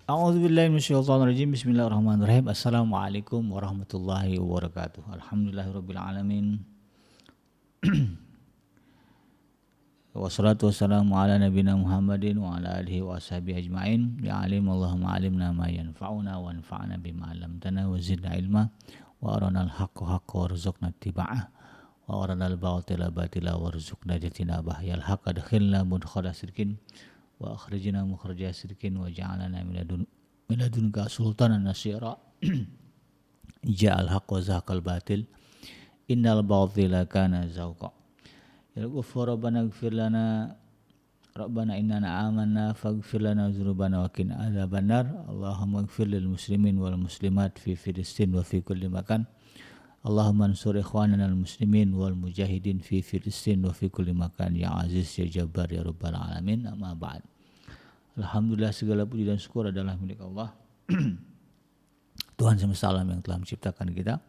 A'udzubillahi minasyaitonirrajim. Bismillahirrahmanirrahim. Assalamualaikum warahmatullahi wabarakatuh. Alhamdulillahirabbil alamin. Wassalatu wassalamu ala nabiyina Muhammadin wa ala alihi wa ashabihi ajmain. Ya alim Allahumma alimna ma yanfa'una wa anfa'na bima 'allamtana wa zidna ilma wa arinal haqqa haqqan warzuqna ittiba'ah wa arinal batila batila warzuqna ijtinabah. Ya al-haqqa adkhilna mudkhala sidqin wa akhrijna mukhraja sidqin wa ja'alna min ladunka sultanan nasira. Ja'al haqq wa zahaqal batil innal batila kana zahuqa. Ya Ghafur Rabbana ighfir lana Rabbana innana amanna faghfir lana dzunubana wa qina adzabannar. Allahumma ighfir lil muslimin wal muslimat fi Filistin wa fi kulli makan. Allahumma ansur ikhwanana al muslimin wal mujahidin fi Filistin wa fi kulli makan ya aziz ya jabbar ya rabbal alamin. Amma ba'd. Alhamdulillah, segala puji dan syukur adalah milik Allah Tuhan semesta alam yang telah menciptakan kita.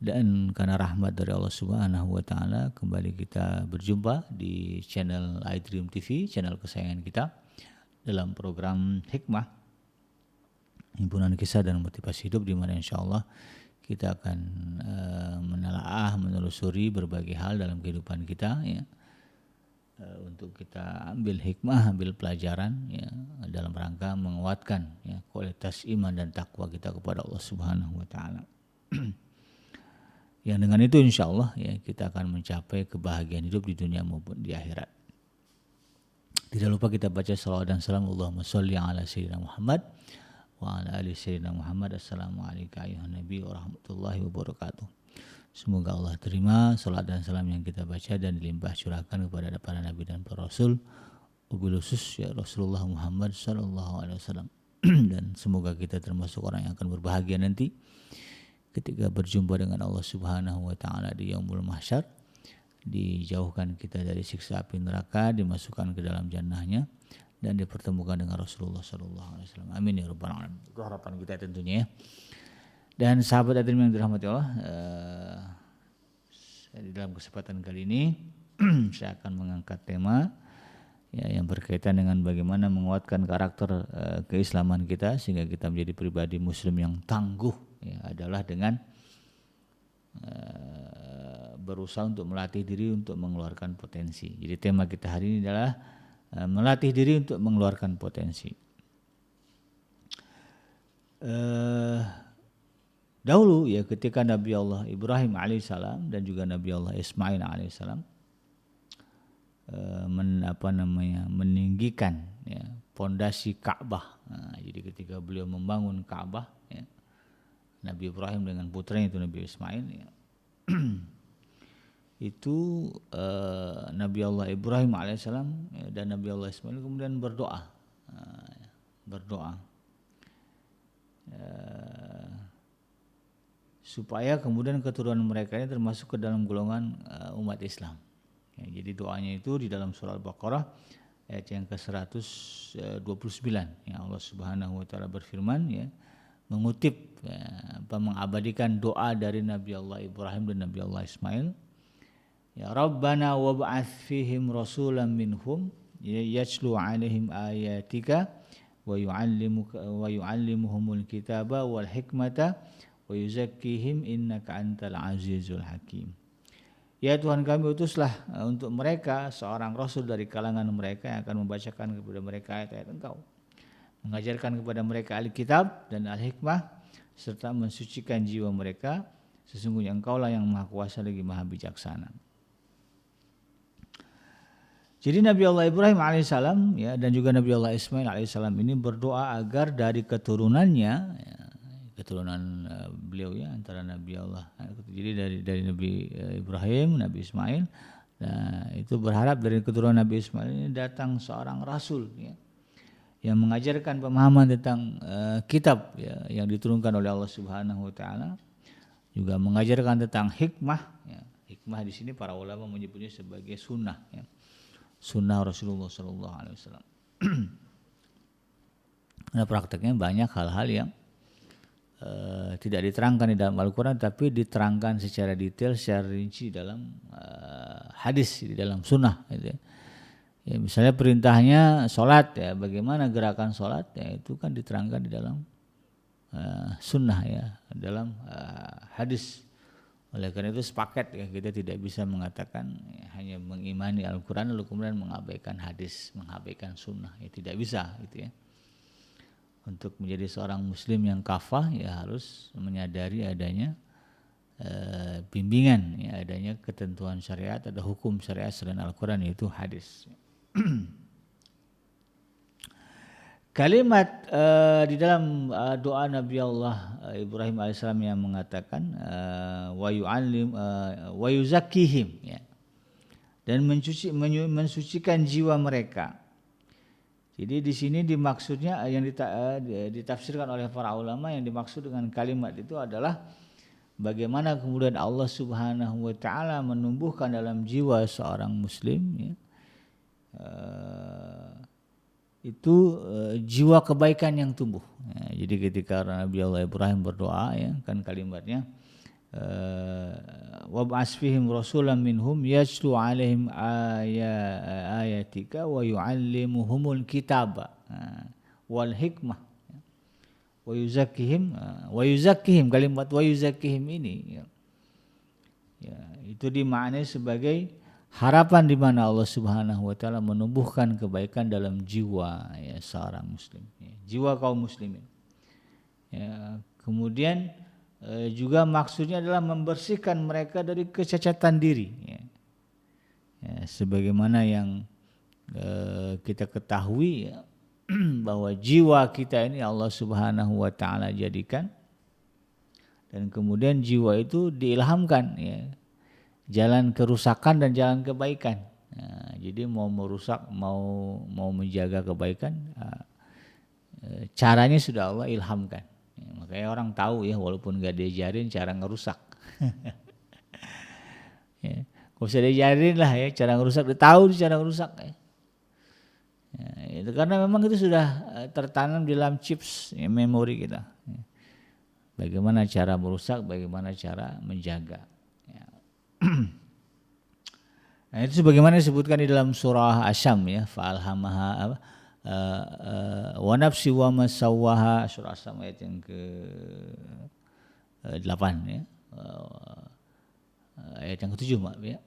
Dan karena rahmat dari Allah Subhanahu wa taala, kembali kita berjumpa di channel iDream TV, channel kesayangan kita, dalam program Hikmah, himpunan kisah dan motivasi hidup, di mana insyaallah kita akan menelaah, menelusuri berbagai hal dalam kehidupan kita, ya, untuk kita ambil hikmah, ambil pelajaran, ya, dalam rangka menguatkan, ya, kualitas iman dan takwa kita kepada Allah Subhanahu wa taala. Yang dengan itu insya Allah, ya, kita akan mencapai kebahagiaan hidup di dunia maupun di akhirat. Tidak lupa kita baca salawat dan salam Allahumma sholli ala sayyidina Muhammad wa ala ali sayyidina Muhammad. Assalamualaikum ayuhan nabi wa rahmatullahi wabarakatuh. Semoga Allah terima salawat dan salam yang kita baca dan dilimpah curahkan kepada para nabi dan para rasul, wabil khusus ya Rasulullah Muhammad sallallahu alaihi wasallam. Dan semoga kita termasuk orang yang akan berbahagia nanti ketika berjumpa dengan Allah Subhanahu wa taala di yaumul mahsyar, dijauhkan kita dari siksa api neraka, dimasukkan ke dalam jannahnya, dan dipertemukan dengan Rasulullah sallallahu alaihi wasallam. Amin ya rabbal alamin. Itu harapan kita tentunya, ya. Dan sahabat hadirin yang dirahmati Allah, di dalam kesempatan kali ini saya akan mengangkat tema, ya, yang berkaitan dengan bagaimana menguatkan karakter keislaman kita sehingga kita menjadi pribadi muslim yang tangguh, ya, adalah dengan berusaha untuk melatih diri untuk mengeluarkan potensi. Jadi tema kita hari ini adalah melatih diri untuk mengeluarkan potensi. Dahulu, ya, ketika Nabi Allah Ibrahim alaihissalam dan juga Nabi Allah Ismail alaihissalam meninggikan, ya, pondasi Ka'bah. Nah, jadi ketika beliau membangun Ka'bah, ya, Nabi Ibrahim dengan putranya itu Nabi Ismail, ya, itu Nabi Allah Ibrahim alaihissalam, ya, dan Nabi Allah Ismail kemudian berdoa, supaya kemudian keturunan mereka ini termasuk ke dalam golongan umat Islam. Ya, jadi doanya itu di dalam surah Al-Baqarah ayat yang ke-129, ya, Allah Subhanahu wa taala berfirman, ya, mengutip, ya, mengabadikan doa dari Nabi Allah Ibrahim dan Nabi Allah Ismail. Ya Rabbana wab'ats fihim rasulan minhum yatlu 'alaihim ayatika wa yu'allimuhumul kitaba wal hikmata wa yuzakkihim innaka antal azizul hakim. Ya Tuhan kami, utuslah untuk mereka seorang rasul dari kalangan mereka yang akan membacakan kepada mereka ayat-ayat Engkau, mengajarkan kepada mereka Alkitab dan Al-Hikmah, serta mensucikan jiwa mereka. Sesungguhnya Engkaulah yang Maha Kuasa lagi Maha Bijaksana. Jadi Nabi Allah Ibrahim alaihissalam, ya, dan juga Nabi Allah Ismail alaihissalam ini berdoa agar dari keturunannya, ya, keturunan beliau, ya, antara Nabi Allah, jadi dari Nabi Ibrahim, Nabi Ismail, nah, itu berharap dari keturunan Nabi Ismail ini datang seorang rasul, ya, yang mengajarkan pemahaman tentang kitab, ya, yang diturunkan oleh Allah Subhanahu wa taala, juga mengajarkan tentang hikmah, ya. Hikmah di sini para ulama menyebutnya sebagai sunnah, ya, sunnah Rasulullah sallallahu alaihi wasallam. Nah, prakteknya banyak hal-hal yang tidak diterangkan di dalam Al-Quran, tapi diterangkan secara detail, secara rinci dalam hadis, di dalam sunnah, gitu, ya. Ya, misalnya perintahnya sholat, ya bagaimana gerakan sholat, ya itu kan diterangkan di dalam sunnah, ya dalam hadis. Oleh karena itu sepakat, ya kita tidak bisa mengatakan ya, hanya mengimani Al-Quran lalu kemudian mengabaikan hadis, mengabaikan sunnah, ya tidak bisa gitu ya. Untuk menjadi seorang muslim yang kafah, ya harus menyadari adanya bimbingan, ya adanya ketentuan syariat, ada hukum syariat selain Al-Quran, yaitu hadis. Kalimat di dalam doa Nabi Allah Ibrahim alaihissalam yang mengatakan wa yu'allim wa yuzakkihim, ya, dan mensucikan jiwa mereka. Jadi di sini dimaksudnya yang ditafsirkan oleh para ulama, yang dimaksud dengan kalimat itu adalah bagaimana kemudian Allah Subhanahu wa taala menumbuhkan dalam jiwa seorang muslim, ya, itu jiwa kebaikan yang tumbuh. Ya, jadi ketika Nabi Allah Ibrahim berdoa, ya kan kalimatnya wab'ats fihim rasulan minhum yatlu 'alaihim ayatika wa yu'allimuhumul kitaba wal hikmah wa yuzakkihim kalimat wa yuzakkihim ini, ya, itu dimaknai sebagai harapan di mana Allah Subhanahu wa taala menumbuhkan kebaikan dalam jiwa, ya, seorang muslim, ya, jiwa kaum muslimin. Ya, kemudian juga maksudnya adalah membersihkan mereka dari kecacatan diri, ya. Ya, sebagaimana yang kita ketahui, ya, bahwa jiwa kita ini Allah Subhanahu wa taala jadikan, dan kemudian jiwa itu diilhamkan, ya, jalan kerusakan dan jalan kebaikan. Nah, jadi mau merusak, mau menjaga kebaikan, caranya sudah Allah ilhamkan. Ya, makanya orang tahu, ya, walaupun gak diajarin cara ngerusak. Ya, gak usah diajarin lah, ya, cara ngerusak, udah tahu cara ngerusak. Ya. Ya, itu karena memang itu sudah tertanam di dalam chips, ya, memori kita. Ya. Bagaimana cara merusak, bagaimana cara menjaga. Nah, itu sebagaimana disebutkan di dalam surah Asyam, ya, fa'alhamaha wa nafsi wa ma sawwaha, surah Asyam ayat yang ke-8, ya. Ayat yang ke-7, maaf, ya.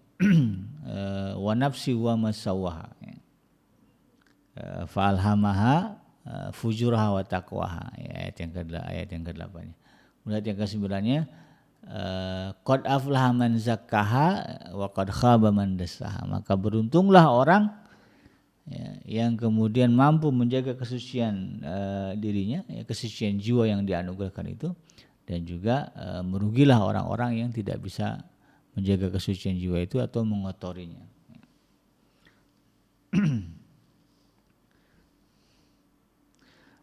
Wa nafsi wa ma sawwaha, ya. Fa'alhamaha fujuraha wa taqwaha, ya, ayat yang ke-8. Kemudian yang ke-9-nya qad aflaha man zakkaha wa qad khaba man dassaha, maka beruntunglah orang, ya, yang kemudian mampu menjaga kesucian dirinya, ya, kesucian jiwa yang dianugerahkan itu, dan juga merugilah orang-orang yang tidak bisa menjaga kesucian jiwa itu atau mengotorinya.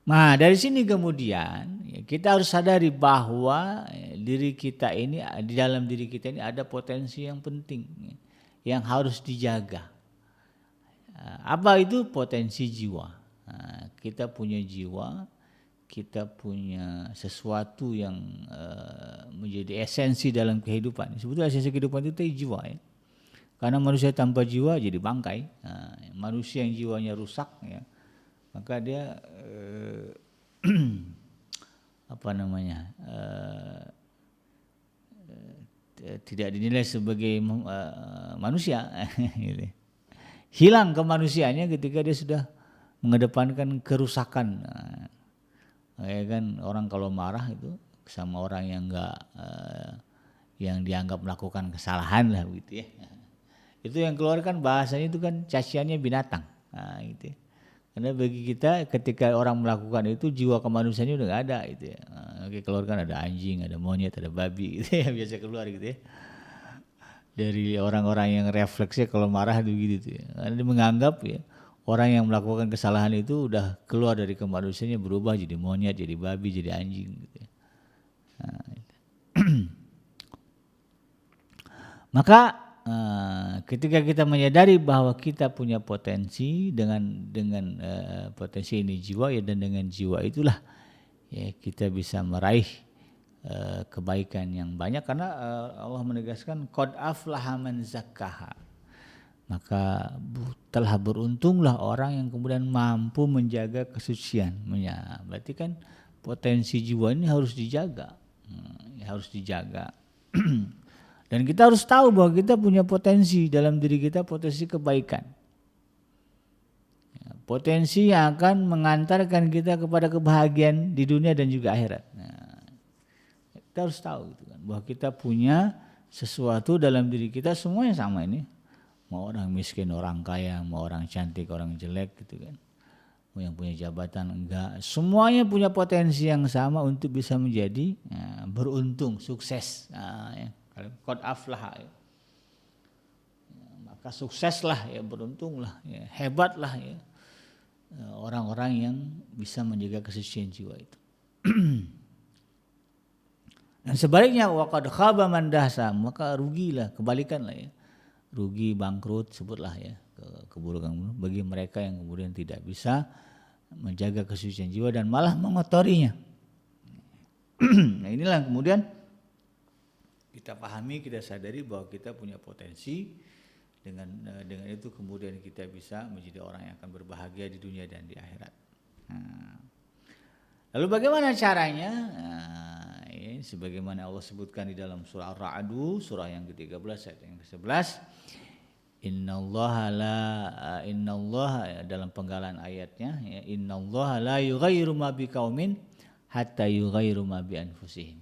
Nah, dari sini kemudian, ya, kita harus sadari bahwa, ya, diri kita ini, di dalam diri kita ini ada potensi yang penting, ya, yang harus dijaga. Apa itu? Potensi jiwa. Nah, kita punya jiwa, kita punya sesuatu yang menjadi esensi dalam kehidupan. Sebetulnya esensi kehidupan itu jiwa, ya. Karena manusia tanpa jiwa jadi bangkai. Nah, manusia yang jiwanya rusak, ya, maka dia tidak dinilai sebagai manusia. Hilang kemanusiaannya ketika dia sudah mengedepankan kerusakan. Ya kan, orang kalau marah itu sama orang yang yang dianggap melakukan kesalahan lah, gitu, ya. Itu yang keluarkan bahasanya itu kan caciannya binatang. Nah, gitu, ya. Karena bagi kita ketika orang melakukan itu jiwa kemanusiaannya udah gak ada, gitu, ya. Oke, keluarkan ada anjing, ada monyet, ada babi, gitu, ya, biasa keluar, gitu, ya. Dari orang-orang yang refleksnya kalau marah itu gitu, ya. Karena dia menganggap, ya, orang yang melakukan kesalahan itu udah keluar dari kemanusiaannya, berubah jadi monyet, jadi babi, jadi anjing, gitu, ya. Nah, gitu. Maka ketika kita menyadari bahwa kita punya potensi dengan potensi ini jiwa, ya, dan dengan jiwa itulah, ya, kita bisa meraih kebaikan yang banyak, karena Allah menegaskan qad aflaha man zakkaha, maka telah beruntunglah orang yang kemudian mampu menjaga kesucian. Berarti kan potensi jiwa ini harus dijaga, harus dijaga. Dan kita harus tahu bahwa kita punya potensi dalam diri kita, potensi kebaikan, potensi yang akan mengantarkan kita kepada kebahagiaan di dunia dan juga akhirat. Kita harus tahu gitu kan, bahwa kita punya sesuatu dalam diri kita, semuanya sama ini. Mau orang miskin, orang kaya, mau orang cantik, orang jelek gitu kan. Mau yang punya jabatan, enggak. Semuanya punya potensi yang sama untuk bisa menjadi beruntung, sukses. Qad aflaha ya. Maka sukseslah ya, beruntunglah ya, hebatlah ya orang-orang yang bisa menjaga kesucian jiwa itu. Dan sebaliknya waqad khaba man dahsa, maka rugilah, kebalikanlah ya. Rugi, bangkrut, sebutlah ya keburukan bagi mereka yang kemudian tidak bisa menjaga kesucian jiwa dan malah mengotorinya. Nah, inilah kemudian kita pahami, kita sadari bahwa kita punya potensi, dengan itu kemudian kita bisa menjadi orang yang akan berbahagia di dunia dan di akhirat. Lalu bagaimana caranya? Sebagaimana Allah sebutkan di dalam surah Ar-Ra'd, surah yang ke-13 ayat yang ke-11, innallaha dalam penggalan ayatnya ya, innallaha la yughayyiru ma biqaumin hatta yughayyiru ma bi anfusihim.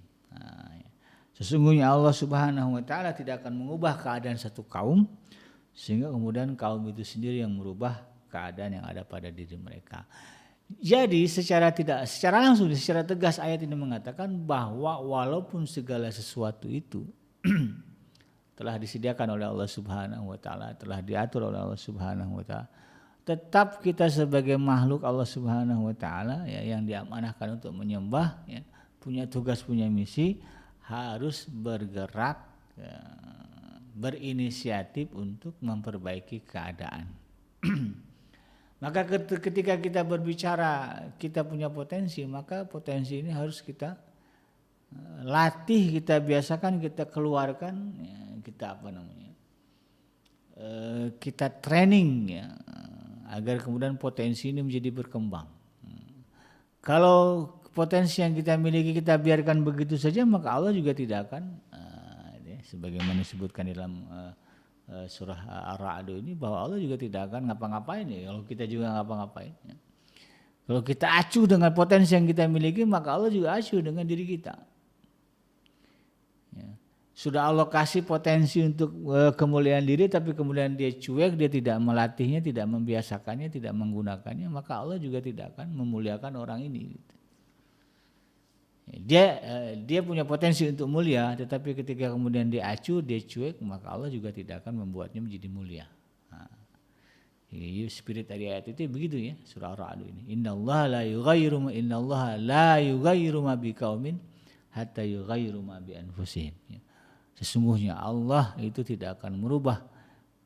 Sesungguhnya Allah Subhanahu wa taala tidak akan mengubah keadaan satu kaum sehingga kemudian kaum itu sendiri yang merubah keadaan yang ada pada diri mereka. Jadi secara langsung, secara tegas ayat ini mengatakan bahwa walaupun segala sesuatu itu telah disediakan oleh Allah Subhanahu wa taala, telah diatur oleh Allah Subhanahu wa taala, tetap kita sebagai makhluk Allah Subhanahu wa taala ya, yang diamanahkan untuk menyembah ya, punya tugas, punya misi, harus bergerak ya, berinisiatif untuk memperbaiki keadaan. Maka ketika kita berbicara kita punya potensi, maka potensi ini harus kita latih, kita biasakan, kita keluarkan ya, kita training ya, agar kemudian potensi ini menjadi berkembang. Kalau potensi yang kita miliki kita biarkan begitu saja, maka Allah juga tidak akan sebagaimana disebutkan di dalam surah Ar-Ra'd ini, bahwa Allah juga tidak akan ngapa-ngapain ya kalau kita juga ngapa-ngapain ya. Kalau kita acuh dengan potensi yang kita miliki, maka Allah juga acuh dengan diri kita ya. Sudah Allah kasih potensi untuk kemuliaan diri, tapi kemudian dia cuek, dia tidak melatihnya, tidak membiasakannya, tidak menggunakannya, maka Allah juga tidak akan memuliakan orang ini gitu. Dia punya potensi untuk mulia, tetapi ketika kemudian dia acuh, dia cuek, maka Allah juga tidak akan membuatnya menjadi mulia. Spirit dari ayat itu begitu ya, surah Ar-Ra'd ini. Innallaha la yughayyiru ma biqaumin hatta yughayyiru ma bi anfusihim. Sesungguhnya Allah itu tidak akan merubah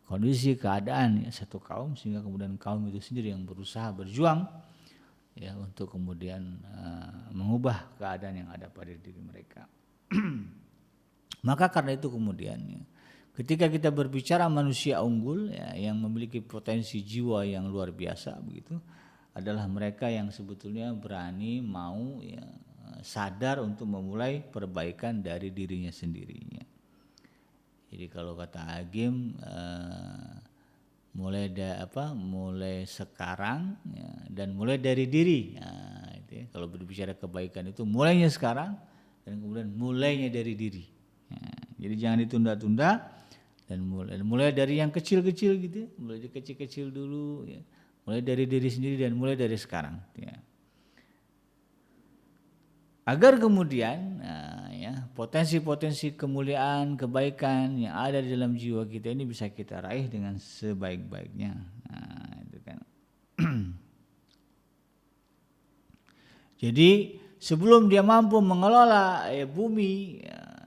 kondisi keadaan ya, satu kaum sehingga kemudian kaum itu sendiri yang berusaha berjuang ya untuk kemudian mengubah keadaan yang ada pada diri mereka. Maka karena itu kemudian ya, ketika kita berbicara manusia unggul ya, yang memiliki potensi jiwa yang luar biasa begitu, adalah mereka yang sebetulnya berani, mau ya, sadar untuk memulai perbaikan dari dirinya sendirinya. Jadi kalau kata Agim, mulai sekarang ya, dan mulai dari diri. Nah, itu ya. Kalau berbicara kebaikan itu mulainya sekarang dan kemudian mulainya dari diri. Nah, jadi jangan ditunda-tunda dan mulai dari yang kecil-kecil gitu, mulai dari kecil-kecil dulu ya. Mulai dari diri sendiri dan mulai dari sekarang ya. Agar kemudian ya, potensi-potensi kemuliaan, kebaikan yang ada di dalam jiwa kita ini bisa kita raih dengan sebaik-baiknya. Nah, itu kan. Jadi sebelum dia mampu mengelola bumi,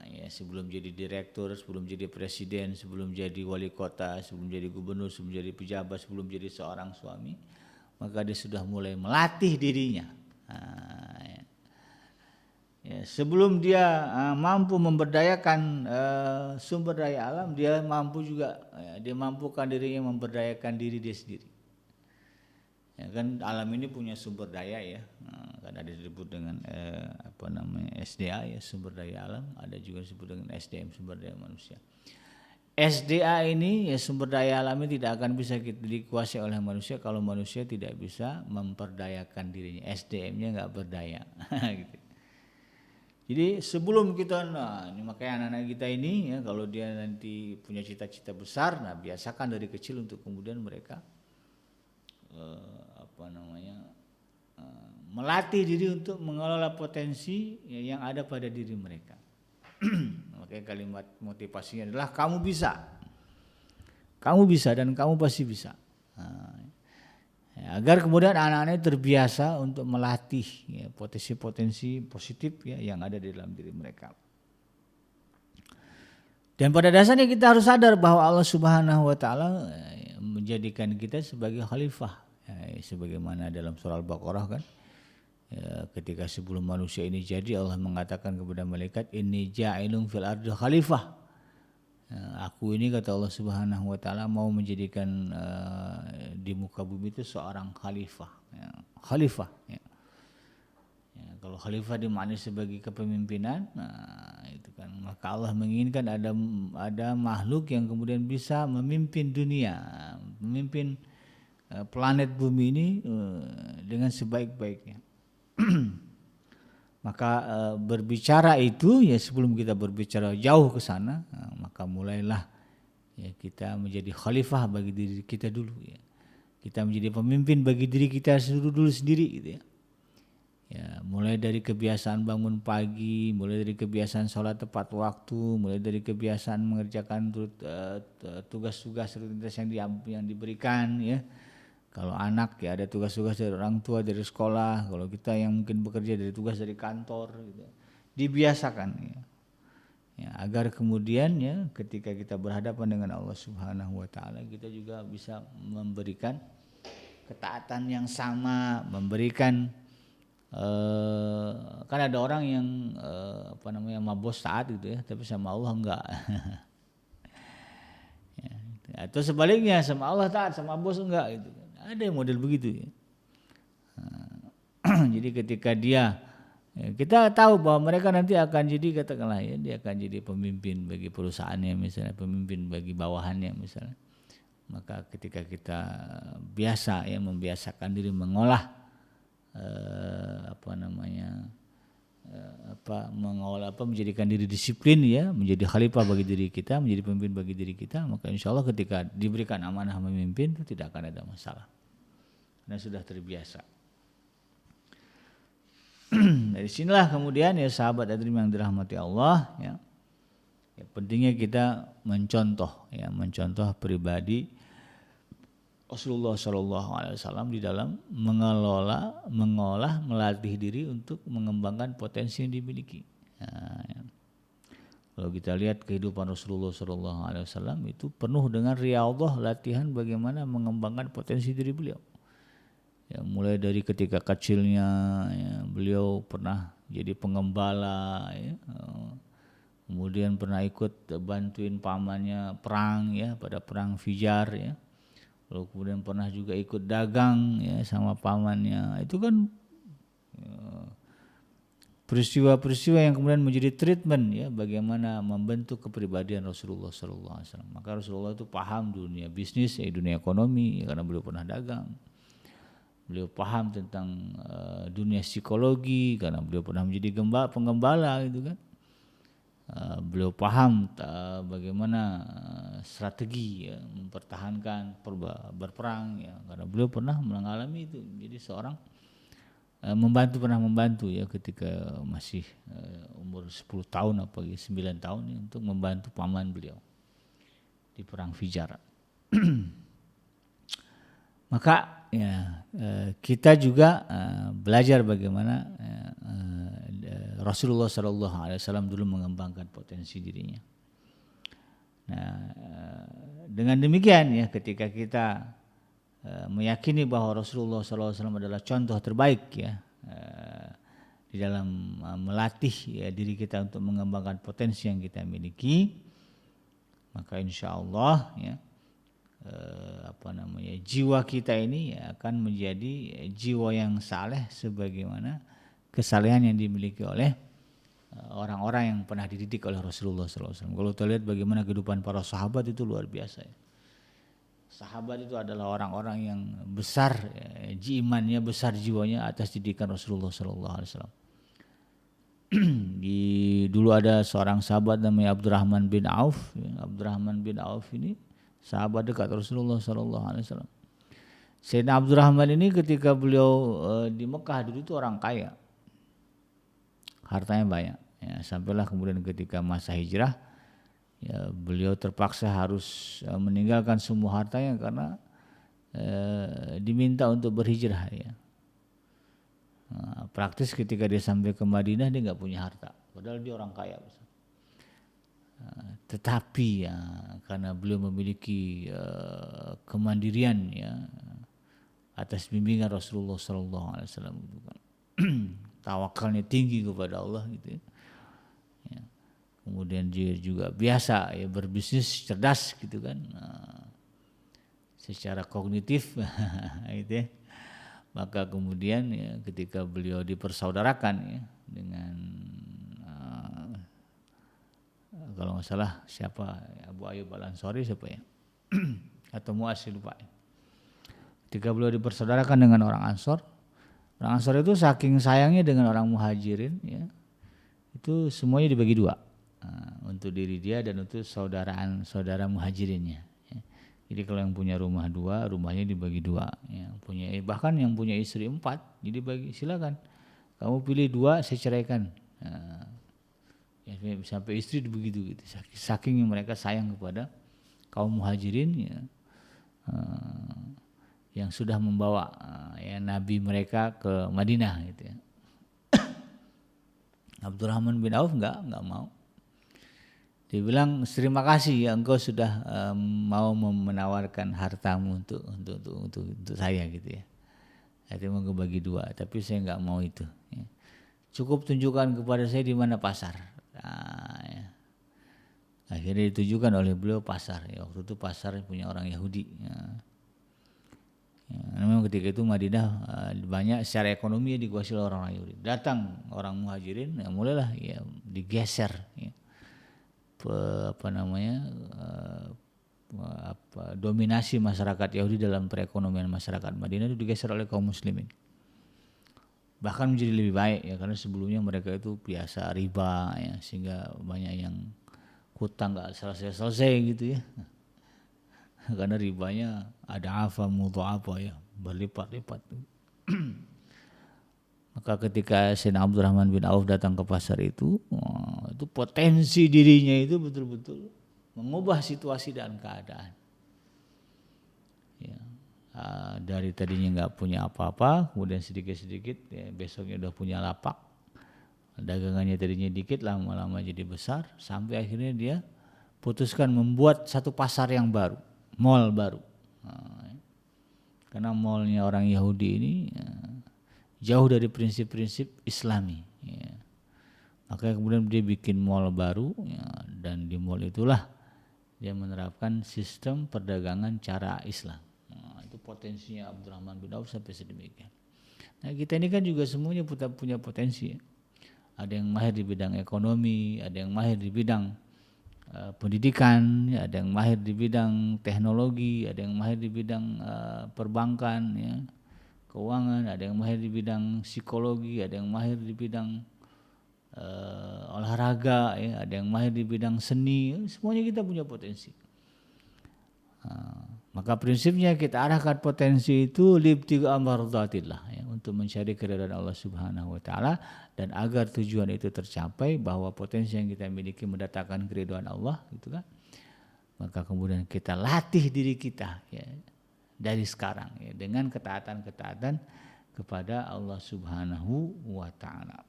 ya, sebelum jadi direktur, sebelum jadi presiden, sebelum jadi wali kota, sebelum jadi gubernur, sebelum jadi pejabat, sebelum jadi seorang suami, maka dia sudah mulai melatih dirinya. Nah, ya. Ya, sebelum dia mampu memberdayakan sumber daya alam, dia mampu juga dia mampukan dirinya memberdayakan diri dia sendiri. Ya kan alam ini punya sumber daya ya, kan ada disebut dengan SDA ya, sumber daya alam, ada juga disebut dengan SDM, sumber daya manusia. SDA ini ya, sumber daya alam ini tidak akan bisa dikuasai oleh manusia kalau manusia tidak bisa memperdayakan dirinya. SDM-nya nggak berdaya. Gitu. Jadi sebelum kita, ini makanya anak-anak kita ini ya, kalau dia nanti punya cita-cita besar, biasakan dari kecil untuk kemudian mereka melatih diri untuk mengelola potensi yang ada pada diri mereka. Makanya kalimat motivasinya adalah kamu bisa dan kamu pasti bisa. Agar kemudian anak-anak terbiasa untuk melatih ya, potensi-potensi positif ya, yang ada di dalam diri mereka. Dan pada dasarnya kita harus sadar bahwa Allah Subhanahu wa taala menjadikan kita sebagai khalifah. Ya, sebagaimana dalam surah Al-Baqarah kan. Ya, ketika sebelum manusia ini jadi, Allah mengatakan kepada malaikat, inni ja'ilun fil ardi khalifah. Aku ini, kata Allah Subhanahu wa taala, mau menjadikan di muka bumi itu seorang khalifah. Ya, khalifah ya. Ya, kalau khalifah dimaknai sebagai kepemimpinan, itu kan, maka Allah menginginkan ada makhluk yang kemudian bisa memimpin dunia, memimpin planet bumi ini dengan sebaik-baiknya. Maka berbicara itu ya, sebelum kita berbicara jauh ke sana, maka mulailah ya, kita menjadi khalifah bagi diri kita dulu ya. Kita menjadi pemimpin bagi diri kita dulu sendiri gitu ya. Ya, mulai dari kebiasaan bangun pagi, mulai dari kebiasaan sholat tepat waktu, mulai dari kebiasaan mengerjakan tugas-tugas rutinitas yang diberikan ya. Kalau anak ya ada tugas-tugas dari orang tua, dari sekolah. Kalau kita yang mungkin bekerja dari tugas dari kantor gitu. Dibiasakan ya. Ya, agar kemudian ya ketika kita berhadapan dengan Allah Subhanahu wa taala, kita juga bisa memberikan ketaatan yang sama, memberikan kan ada orang yang mabos taat gitu ya, tapi sama Allah enggak. Ya, atau sebaliknya, sama Allah taat, sama bos enggak gitu. Ada yang model begitu ya. Jadi ketika kita tahu bahwa mereka nanti akan jadi, katakanlah ya, dia akan jadi pemimpin bagi perusahaannya misalnya, pemimpin bagi bawahannya misalnya. Maka ketika kita biasa ya, membiasakan diri mengolah menjadikan diri disiplin ya, menjadi khalifah bagi diri kita, menjadi pemimpin bagi diri kita, maka insya Allah ketika diberikan amanah memimpin itu tidak akan ada masalah karena sudah terbiasa. Dari sinilah kemudian ya sahabat hadirin yang dirahmati Allah ya, pentingnya kita mencontoh pribadi Rasulullah SAW di dalam mengolah, melatih diri untuk mengembangkan potensi yang dimiliki. Nah, ya. Kalau kita lihat kehidupan Rasulullah SAW itu penuh dengan riyadhah, latihan bagaimana mengembangkan potensi diri beliau. Ya, mulai dari ketika kecilnya ya, beliau pernah jadi penggembala, ya, kemudian pernah ikut bantuin pamannya perang ya, pada perang Fijar ya. Lalu kemudian pernah juga ikut dagang ya sama pamannya. Itu kan peristiwa-peristiwa yang kemudian menjadi treatment ya, bagaimana membentuk kepribadian Rasulullah SAW. Maka Rasulullah itu paham dunia bisnis ya, dunia ekonomi ya, karena beliau pernah dagang. Beliau paham tentang dunia psikologi karena beliau pernah menjadi penggembala gitu kan. Beliau paham bagaimana strategi ya, mempertahankan berperang ya, karena beliau pernah mengalami itu. Jadi seorang pernah membantu ya ketika masih umur 10 tahun apa 9 tahun ya, untuk membantu paman beliau di perang Fijar. Maka ya, kita juga belajar bagaimana Rasulullah SAW dulu mengembangkan potensi dirinya. Nah, dengan demikian ya, ketika kita meyakini bahwa Rasulullah SAW adalah contoh terbaik ya di dalam melatih ya diri kita untuk mengembangkan potensi yang kita miliki, maka insya Allah ya jiwa kita ini ya akan menjadi jiwa yang saleh sebagaimana kesalehan yang dimiliki oleh orang-orang yang pernah dididik oleh Rasulullah SAW. Kalau kita lihat bagaimana kehidupan para sahabat itu luar biasa ya. Sahabat itu adalah orang-orang yang besar imannya, besar jiwanya atas didikan Rasulullah SAW. Dulu ada seorang sahabat namanya Abdurrahman bin Auf. Abdurrahman bin Auf ini sahabat dekat Rasulullah SAW. Sayyidina Abdurrahman ini ketika beliau di Mekah dulu itu orang kaya, hartanya banyak. Ya, sampailah kemudian ketika masa hijrah, ya, beliau terpaksa harus meninggalkan semua hartanya karena diminta untuk berhijrah. Ya. Nah, praktis ketika dia sampai ke Madinah dia nggak punya harta, padahal dia orang kaya. Tetapi ya karena beliau memiliki kemandirian ya atas bimbingan Rasulullah SAW, tawakalnya tinggi kepada Allah gitu ya. Kemudian dia juga biasa ya berbisnis cerdas gitu kan, secara kognitif gitu ya. Maka kemudian ya ketika beliau dipersaudarakan ya dengan kalau nggak salah siapa Abu Ayyub Al-Ansari siapa ya atau Mu'asy lupa ya. Ketika beliau dipersaudarakan dengan orang Ansor itu saking sayangnya dengan orang Muhajirin ya, itu semuanya dibagi dua. Untuk diri dia dan untuk saudara Muhajirinnya. Ya. Jadi kalau yang punya rumah dua, rumahnya dibagi dua. Ya. Bahkan yang punya istri 4, jadi silakan. Kamu pilih 2, saya ceraikan. Ya, sampai istri begitu gitu. Saking mereka sayang kepada kaum Muhajirin ya, yang sudah membawa ya Nabi mereka ke Madinah gitu ya. Abdurrahman bin Auf enggak mau. Dia bilang terima kasih ya engkau sudah mau menawarkan hartamu untuk saya gitu ya. Artinya mau bagi 2, tapi saya enggak mau itu. Ya. Cukup tunjukkan kepada saya di mana pasar. Nah, ya. Akhirnya ditujukan oleh beliau pasar. Ya, waktu itu pasar punya orang Yahudi. Ya. Ya, memang ketika itu Madinah banyak secara ekonomi dikuasai oleh orang Yahudi. Datang orang Muhajirin, ya mulailah ya digeser. Ya. Dominasi masyarakat Yahudi dalam perekonomian masyarakat Madinah itu digeser oleh kaum muslimin. Bahkan menjadi lebih baik ya karena sebelumnya mereka itu biasa riba ya sehingga banyak yang hutang enggak selesai gitu ya. Karena ribanya ada mudha'afa ya, berlipat-lipat. Maka ketika Sayyidina Abdurrahman bin Auf datang ke pasar itu potensi dirinya itu betul-betul mengubah situasi dan keadaan. Ya, dari tadinya nggak punya apa-apa, kemudian sedikit-sedikit ya, besoknya udah punya lapak. Dagangannya tadinya dikit, lama-lama jadi besar, sampai akhirnya dia putuskan membuat satu pasar yang baru, mall baru. Karena mallnya orang Yahudi ini jauh dari prinsip-prinsip Islami. Ya. Makanya kemudian dia bikin mall baru ya, dan di mall itulah dia menerapkan sistem perdagangan cara Islam. Nah, itu potensinya Abdurrahman bin Auf sampai sedemikian. Nah kita ini kan juga semuanya punya potensi. Ya. Ada yang mahir di bidang ekonomi, ada yang mahir di bidang pendidikan, ya, ada yang mahir di bidang teknologi, ada yang mahir di bidang perbankan, ya. Keuangan, ada yang mahir di bidang psikologi, ada yang mahir di bidang olahraga, ya, ada yang mahir di bidang seni, semuanya kita punya potensi. Maka prinsipnya kita arahkan potensi itu libtigha mardatillah, ya, untuk mencari keridhaan Allah Subhanahu wa taala, dan agar tujuan itu tercapai bahwa potensi yang kita miliki mendatangkan keridhaan Allah gitu kan. Maka kemudian kita latih diri kita ya dari sekarang ya dengan ketaatan-ketaatan kepada Allah Subhanahu wa taala.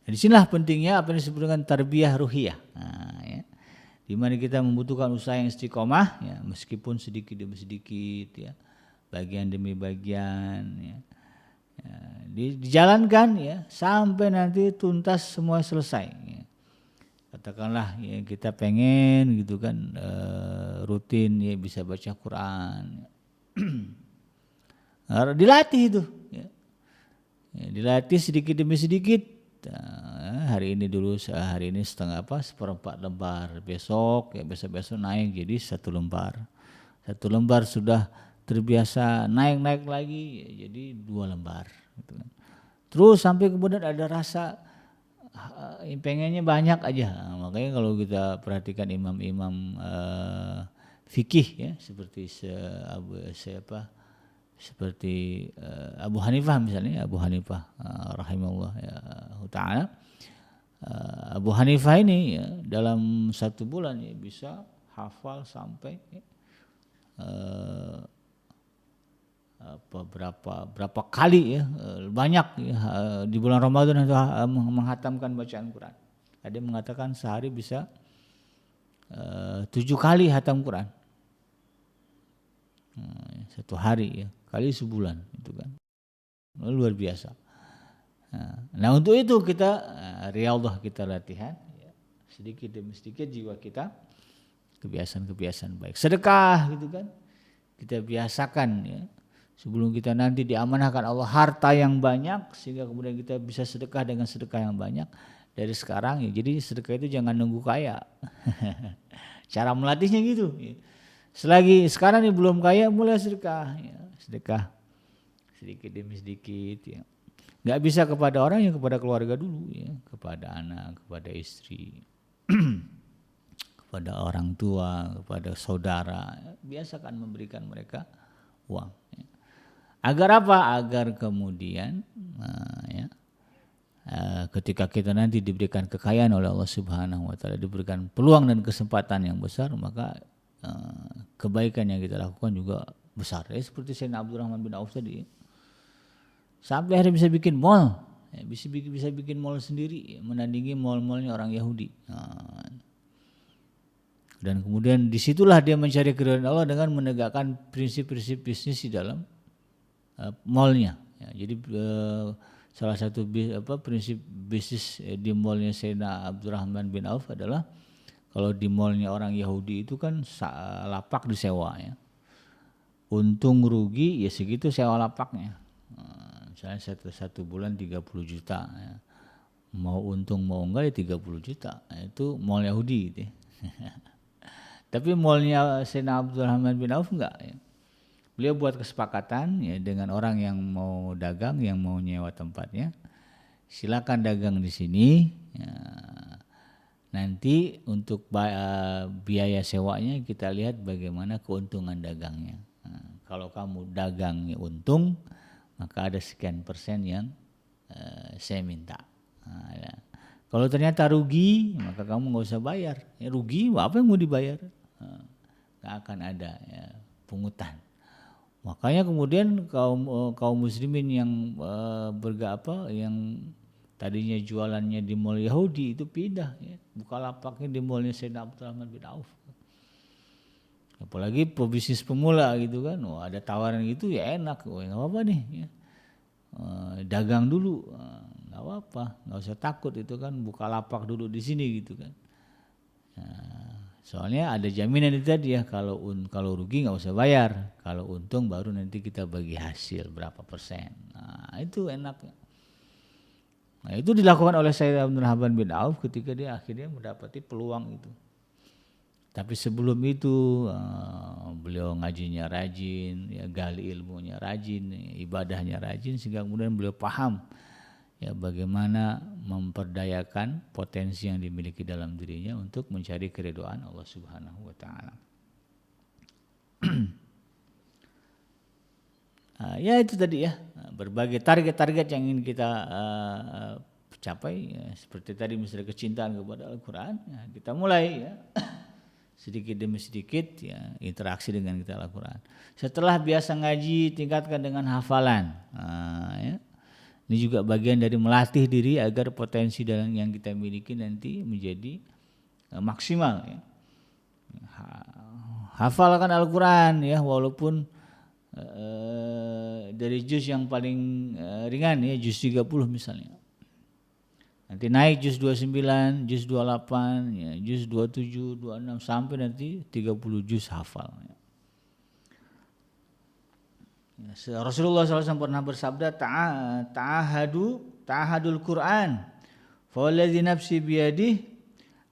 Di sinilah pentingnya apa yang disebut dengan tarbiyah ruhiyah. Nah, ya. Di mana kita membutuhkan usaha yang istiqomah ya, meskipun sedikit demi sedikit ya, bagian demi bagian ya. Ya, dijalankan ya sampai nanti tuntas semua selesai. Ya. Katakanlah ya kita pengen gitu kan rutin ya bisa baca Quran. Dilatih itu. Ya. Ya, dilatih sedikit demi sedikit. Hari ini dulu hari ini seperempat lembar, besok ya besok naik jadi 1 lembar. 1 lembar sudah terbiasa naik lagi ya, jadi 2 lembar. Gitu kan. Terus sampai kemudian ada rasa pengennya banyak aja. Makanya kalau kita perhatikan imam-imam fikih ya seperti seperti Abu Hanifah misalnya, Abu Hanifah rahimahullah ya ta'ala. Abu Hanifah ini ya, dalam 1 bulan ya bisa hafal sampai berapa kali ya banyak ya, di bulan Ramadan itu menghatamkan bacaan Quran. Ada yang mengatakan sehari bisa 7 kali hatam Quran. 1 hari ya kali sebulan itu kan luar biasa. Nah untuk itu kita riyadhah kita latihan ya, sedikit demi sedikit jiwa kita kebiasaan baik. Sedekah gitu kan kita biasakan ya sebelum kita nanti diamanahkan Allah harta yang banyak sehingga kemudian kita bisa sedekah dengan sedekah yang banyak dari sekarang ya. Jadi sedekah itu jangan nunggu kaya. Cara melatihnya gitu ya. Selagi sekarang ini belum kaya mulai sedekah ya. Sedekah sedikit demi sedikit ya. Nggak bisa kepada orang yang kepada keluarga dulu ya, kepada anak, kepada istri, kepada orang tua, kepada saudara. Biasakan memberikan mereka uang. Ya. Agar apa? Agar kemudian ya, ketika kita nanti diberikan kekayaan oleh Allah Subhanahu Wa Taala, diberikan peluang dan kesempatan yang besar, maka kebaikan yang kita lakukan juga besar. Ya, seperti Sayyidina Abdurrahman bin Auf tadi. Sampai akhirnya bisa bikin mall, ya, bisa bikin mall sendiri, ya, menandingi mall-mallnya orang Yahudi. Dan kemudian disitulah dia mencari keridhaan Allah dengan menegakkan prinsip-prinsip bisnis di dalam mallnya. Ya, jadi salah satu prinsip bisnis di mallnya Sayyidina Abdurrahman bin Auf adalah kalau di mallnya orang Yahudi itu kan lapak disewa ya. Untung rugi ya segitu sewa lapaknya. Misalnya satu bulan 30 juta ya. Mau untung mau enggak ya 30 juta. Itu mall Yahudi gitu ya. Tapi mallnya Sayyidina Abdurrahman bin Auf enggak ya. Beliau buat kesepakatan ya dengan orang yang mau dagang, yang mau nyewa tempatnya. Silakan dagang di sini ya. Nanti untuk biaya sewanya kita lihat bagaimana keuntungan dagangnya. Nah, kalau kamu dagangnya untung, maka ada sekian persen yang saya minta. Nah, ya. Kalau ternyata rugi, maka kamu nggak usah bayar. Ya, rugi, apa yang mau dibayar? Nggak akan ada ya, pungutan. Makanya kemudian kaum muslimin yang yang tadinya jualannya di mall Yahudi itu pindah ya, buka lapaknya di mallnya Sayyidina Abdurrahman bin Auf. Apalagi pebisnis pemula gitu kan, wah ada tawaran gitu ya enak, wah nggak apa-apa nih ya. Dagang dulu, nggak apa-apa, nggak usah takut itu kan, buka lapak dulu di sini gitu kan. Soalnya ada jaminan itu tadi ya, kalau rugi nggak usah bayar, kalau untung baru nanti kita bagi hasil berapa persen. Nah itu enaknya. Nah itu dilakukan oleh Sayyidina Abdurrahman bin Auf ketika dia akhirnya mendapati peluang itu. Tapi sebelum itu beliau ngajinya rajin, ya, gali ilmunya rajin, ibadahnya rajin sehingga kemudian beliau paham ya bagaimana memperdayakan potensi yang dimiliki dalam dirinya untuk mencari keridhaan Allah Subhanahu Wa Taala. Ya itu tadi ya, berbagai target-target yang ingin kita capai ya, seperti tadi misalnya kecintaan kepada Al-Quran ya, kita mulai ya sedikit demi sedikit ya interaksi dengan kita Al-Quran. Setelah biasa ngaji tingkatkan dengan hafalan. Ya. Ini juga bagian dari melatih diri agar potensi dalam yang kita miliki nanti menjadi maksimal ya. Hafalkan Al-Quran ya walaupun dari juz yang paling ringan ya, juz 30 misalnya. Nanti naik juz 29, juz 28, ya, juz 27, 26 sampai nanti 30 juz hafal. Ya. Rasulullah SAW pernah bersabda, ta'ahadul Quran, fawalladzi nafsi biyadih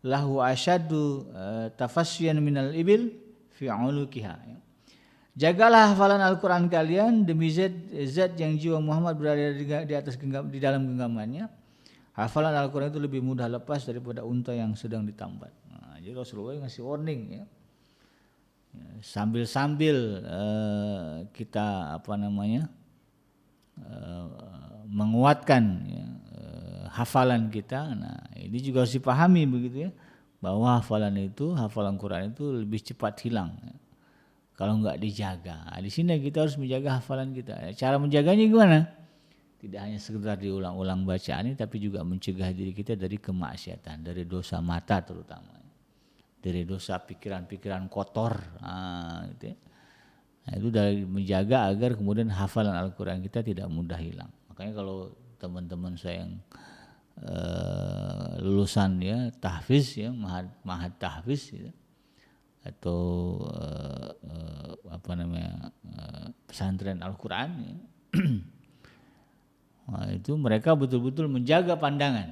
lahu asyaddu tafassyan minal ibil fi ulukiha. Jagalah hafalan Al-Quran kalian demi zat yang jiwa Muhammad berada di atas di dalam genggamannya. Hafalan Al-Quran itu lebih mudah lepas daripada unta yang sedang ditambat. Nah, jadi Rasulullah ngasih warning ya. Sambil-sambil kita menguatkan ya, hafalan kita. Nah, ini juga harus dipahami begitu ya, bahwa hafalan Quran itu lebih cepat hilang ya, kalau nggak dijaga. Nah, di sini kita harus menjaga hafalan kita. Cara menjaganya gimana? Tidak hanya sekedar diulang-ulang bacaannya, tapi juga mencegah diri kita dari kemaksiatan, dari dosa mata terutama, dari dosa pikiran-pikiran kotor. Gitu ya. Nah, itu dari menjaga agar kemudian hafalan Al-Quran kita tidak mudah hilang. Makanya kalau teman-teman saya yang lulusan ya tahfiz ya, mahat tahfiz ya, atau pesantren Al-Quran ya, nah, itu mereka betul-betul menjaga pandangan,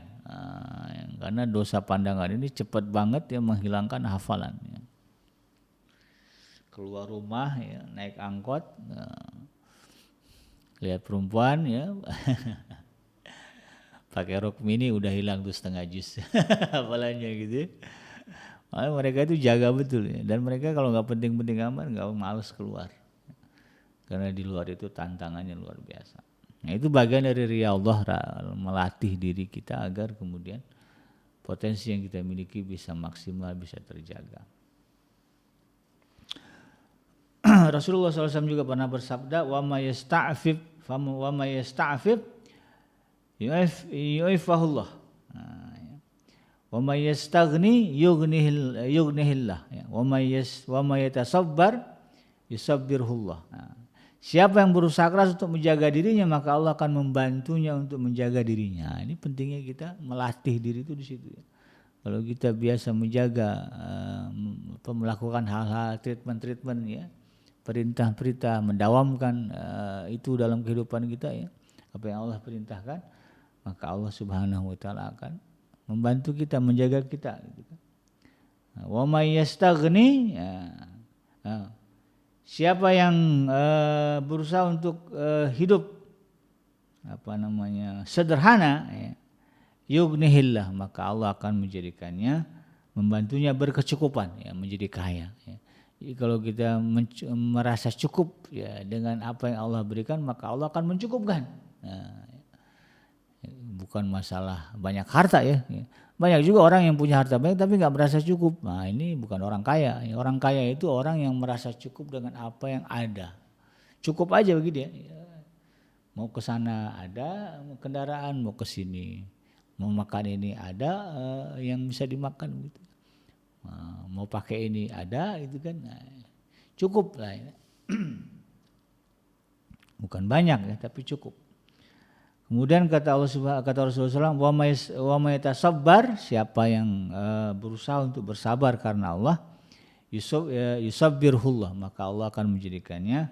karena dosa pandangan ini cepat banget ya menghilangkan hafalan ya. Keluar rumah ya, naik angkot, lihat perempuan ya pakai rok mini udah hilang tuh setengah juz hafalannya gitu. Makanya mereka itu jaga betul ya. Dan mereka kalau nggak penting-penting amat nggak males keluar, karena di luar itu tantangannya luar biasa. Nah, itu bagian dari riyadhah, melatih diri kita agar kemudian potensi yang kita miliki bisa maksimal, bisa terjaga. Rasulullah SAW juga pernah bersabda, wa ma yasta'fif yu'ifahullah, wa ma yastaghni yughnihillah, wa ma yatasabbar yusabbirhullah. Siapa yang berusaha keras untuk menjaga dirinya, maka Allah akan membantunya untuk menjaga dirinya. Ini pentingnya kita melatih diri itu di situ ya. Kalau kita biasa menjaga, melakukan hal-hal treatment ya, perintah-perintah, mendawamkan itu dalam kehidupan kita ya, apa yang Allah perintahkan, maka Allah Subhanahu wa taala akan membantu kita, menjaga kita gitu kan. Wa may yastaghni, siapa yang berusaha untuk hidup sederhana ya, yughnihillah, maka Allah akan menjadikannya, membantunya berkecukupan ya, menjadi kaya ya. Jadi kalau kita merasa cukup ya dengan apa yang Allah berikan, maka Allah akan mencukupkan. Nah, bukan masalah banyak harta ya. Banyak juga orang yang punya harta banyak tapi nggak merasa cukup. Nah, ini bukan orang kaya. Orang kaya itu orang yang merasa cukup dengan apa yang ada. Cukup aja bagi dia. Mau ke sana ada kendaraan, mau ke sini, mau makan ini ada yang bisa dimakan gitu. Mau pakai ini ada itu kan, cukup lah ya. Bukan banyak ya, tapi cukup. Kemudian kata Rasulullah SAW, wa may yatasabbar, siapa yang berusaha untuk bersabar karena Allah, yusabbirhullah, maka Allah akan menjadikannya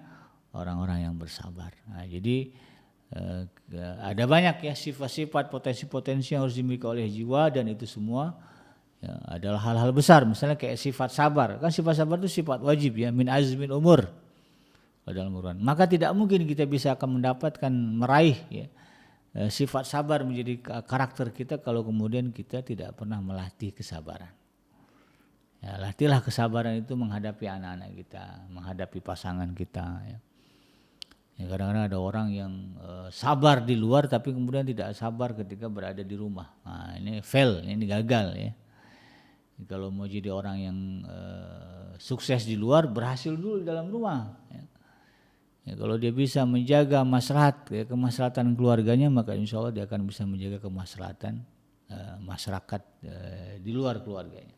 orang-orang yang bersabar. Nah, jadi ada banyak ya sifat-sifat, potensi-potensi yang harus dimiliki oleh jiwa, dan itu semua ya, adalah hal-hal besar. Misalnya kayak sifat sabar, kan sifat sabar itu sifat wajib ya, min azmin umur dalam Quran. Maka tidak mungkin kita bisa akan mendapatkan, meraih ya, sifat sabar menjadi karakter kita kalau kemudian kita tidak pernah melatih kesabaran. Ya, latihlah kesabaran itu menghadapi anak-anak kita, menghadapi pasangan kita ya. Ya, kadang-kadang ada orang yang sabar di luar tapi kemudian tidak sabar ketika berada di rumah. Nah, ini fail, ini gagal ya. Kalau mau jadi orang yang sukses di luar, berhasil dulu di dalam rumah ya. Ya, kalau dia bisa menjaga maslahat ya, kemaslahatan keluarganya, maka insya Allah dia akan bisa menjaga kemaslahatan masyarakat di luar keluarganya.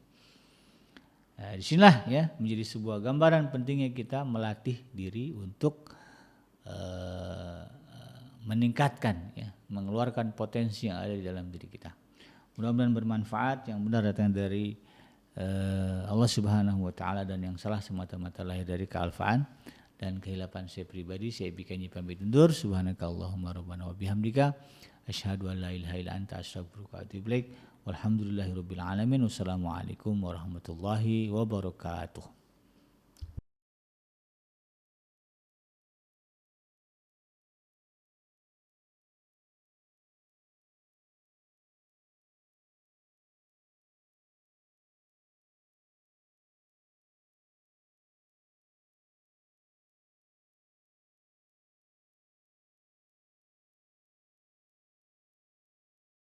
Disinilah ya menjadi sebuah gambaran pentingnya kita melatih diri untuk meningkatkan, ya, mengeluarkan potensi yang ada di dalam diri kita. Mudah-mudahan bermanfaat. Yang benar datang dari Allah Subhanahu wa taala, dan yang salah semata-mata lahir dari kealfaan dan kehilapan saya pribadi. Saya bikin pamit undur. Subhanakallahumma rabbana wa bihamdika asyhadu an la ilaha illa anta astaghfiruka wa atubu ilaik. Walhamdulillahirabbil alamin. Wassalamualaikum warahmatullahi wabarakatuh.